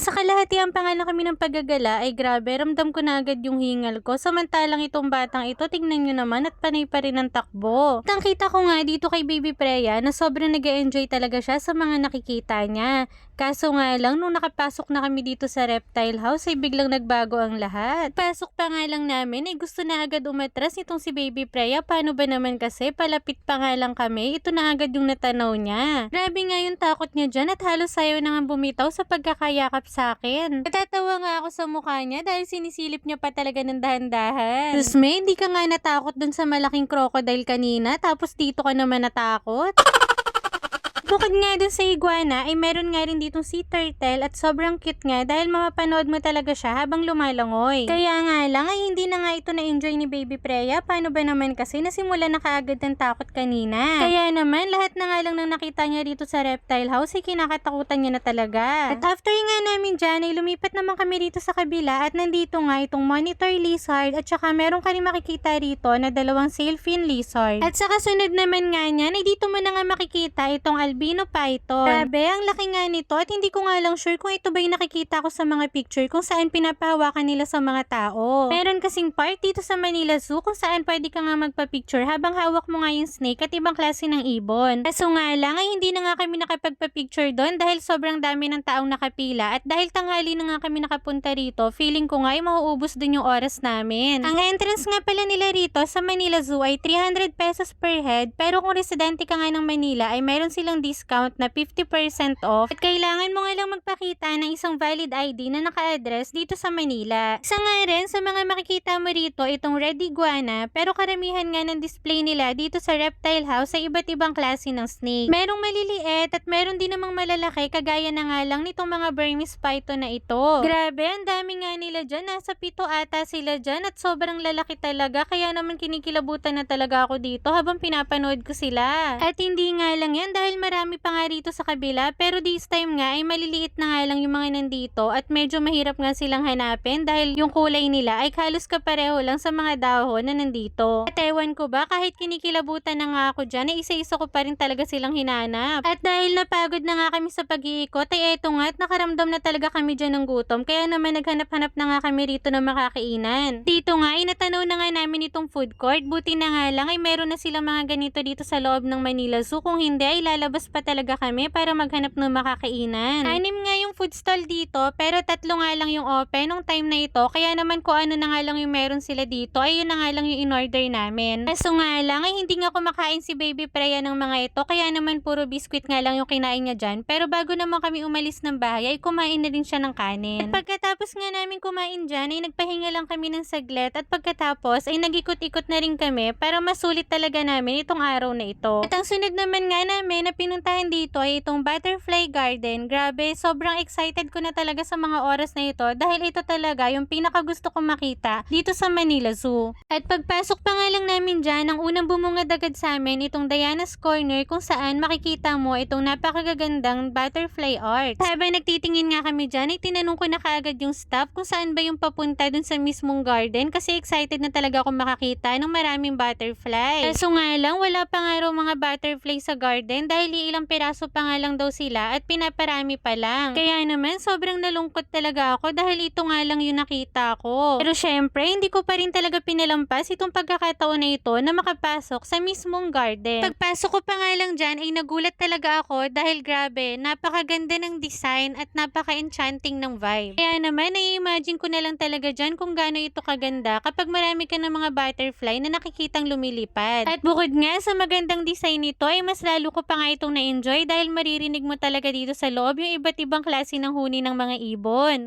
nasa kalahatian pa nga lang kami ng paggagala ay grabe, ramdam ko na agad yung hingal ko. Samantalang itong batang ito, tingnan nyo naman at panay pa rin ang takbo. At ang kita ko nga dito kay Baby Freya na sobrang nag-enjoy talaga siya sa mga nakikita niya. Kaso nga lang, nung nakapasok na kami dito sa reptile house ay biglang nagbago ang lahat. Pasok pa nga lang namin ay gusto na agad umatras itong si Baby Freya. Paano ba naman kasi, palapit pa nga lang kami, ito na agad yung natanaw niya. Grabe nga yung takot niya dyan at halos sayo na nga bumitaw sa pagkakayakap sa akin. Natatawa nga ako sa mukha niya dahil sinisilip niya pa talaga ng dahan-dahan. Tapos hindi ka nga natakot dun sa malaking crocodile kanina, tapos dito ka naman natakot? Bukod nga dun sa iguana, ay meron nga rin ditong sea turtle at sobrang cute nga dahil mapapanood mo talaga siya habang lumalangoy. Kaya nga lang ay hindi na nga ito na-enjoy ni Baby Freya. Paano ba naman kasi nasimula na kaagad ng takot kanina? Kaya naman lahat na nga lang nang nakita niya dito sa reptile house ay kinakatakutan niya na talaga. At after nga namin dyan ay lumipat naman kami rito sa kabila at nandito nga itong monitor lizard at saka meron ka rin makikita rito na dalawang sailfin lizard. At sa kasunod naman nga niyan ay dito mo na nga makikita itong albino python. Grabe, ang laki nga nito at hindi ko nga lang sure kung ito ba yung nakikita ko sa mga picture kung saan pinapahawakan nila sa mga tao. Meron kasing part dito sa Manila Zoo kung saan pwede ka nga magpa-picture habang hawak mo nga yung snake at ibang klase ng ibon. Kaso nga lang ay hindi na nga kami nakapagpa-picture doon dahil sobrang dami ng taong nakapila at dahil tanghali na nga kami nakapunta rito, feeling ko nga ay mauubos din yung oras namin. Ang entrance nga pala nila rito sa Manila Zoo ay 300 pesos per head pero kung residente ka nga ng Manila ay meron silang discount na 50% off at kailangan mo nga lang magpakita ng isang valid ID na naka-address dito sa Manila. Isa nga rin sa mga makikita mo rito itong red iguana pero karamihan nga ng display nila dito sa reptile house ay iba't ibang klase ng snake. Merong maliliit at meron din namang malalaki kagaya na nga lang nitong mga Burmese python na ito. Grabe, ang dami nga nila dyan. Nasa 7 ata sila dyan at sobrang lalaki talaga kaya naman kinikilabutan na talaga ako dito habang pinapanood ko sila. At hindi nga lang yan dahil marami pa nga rito sa kabila pero this time nga ay maliliit na nga lang yung mga nandito at medyo mahirap nga silang hanapin dahil yung kulay nila ay halos kapareho lang sa mga dahon na nandito. At ewan ko ba kahit kinikilabutan na nga ako dyan ay isa-isa ko pa rin talaga silang hinanap. At dahil napagod na nga kami sa pag-iikot ay eto nga at nakaramdam na talaga kami dyan ng gutom kaya naman naghanap-hanap na nga kami rito ng makakainan. Dito nga ay natanaw na nga namin itong food court, buti na nga lang ay meron na silang mga ganito dito sa loob ng Manila Zoo, kung hindi ay lalabas pa talaga kami para maghanap ng makakainan. 6 nga yung food stall dito pero 3 nga lang yung open nung time na ito kaya naman kung ano na nga lang yung meron sila dito ay yun na nga lang yung in-order namin. Kaso nga lang ay hindi nga kumakain si Baby Freya ng mga ito kaya naman puro biscuit nga lang yung kinain niya dyan pero bago naman kami umalis ng bahay ay kumain na din siya ng kanin. At pagkatapos nga namin kumain dyan ay nagpahinga lang kami ng saglit at pagkatapos ay nag-ikot-ikot na rin kami para masulit talaga namin itong araw na ito. At ang sunod naman nga namin na pinuntahan dito ay itong butterfly garden. Grabe, sobrang excited ko na talaga sa mga oras na ito dahil ito talaga yung pinakagusto kong makita dito sa Manila Zoo. At pagpasok pa nga lang namin dyan, ang unang bumungad agad sa amin itong Diana's Corner kung saan makikita mo itong napakagagandang butterfly art. Habang nagtitingin nga kami dyan ay tinanong ko na kaagad yung staff kung saan ba yung papunta dun sa mismong garden kasi excited na talaga akong makakita ng maraming butterfly. Kaso nga lang wala pa nga raw mga butterfly sa garden dahil ilang piraso pa nga lang daw sila at pinaparami pa lang. Kaya naman sobrang nalungkot talaga ako dahil ito nga lang yung nakita ko. Pero syempre hindi ko pa rin talaga pinalampas itong pagkakataon na ito na makapasok sa mismong garden. Pagpasok ko pa nga lang dyan ay nagulat talaga ako dahil grabe, napakaganda ng design at napaka-enchanting ng vibe. Kaya naman nai-imagine ko na lang talaga dyan kung gaano ito kaganda kapag marami ka ng mga butterfly na nakikitang lumilipad. At bukod nga sa magandang design nito ay mas lalo ko pa nga itong na-enjoy dahil maririnig mo talaga dito sa loob yung iba't ibang klase ng huni ng mga ibon.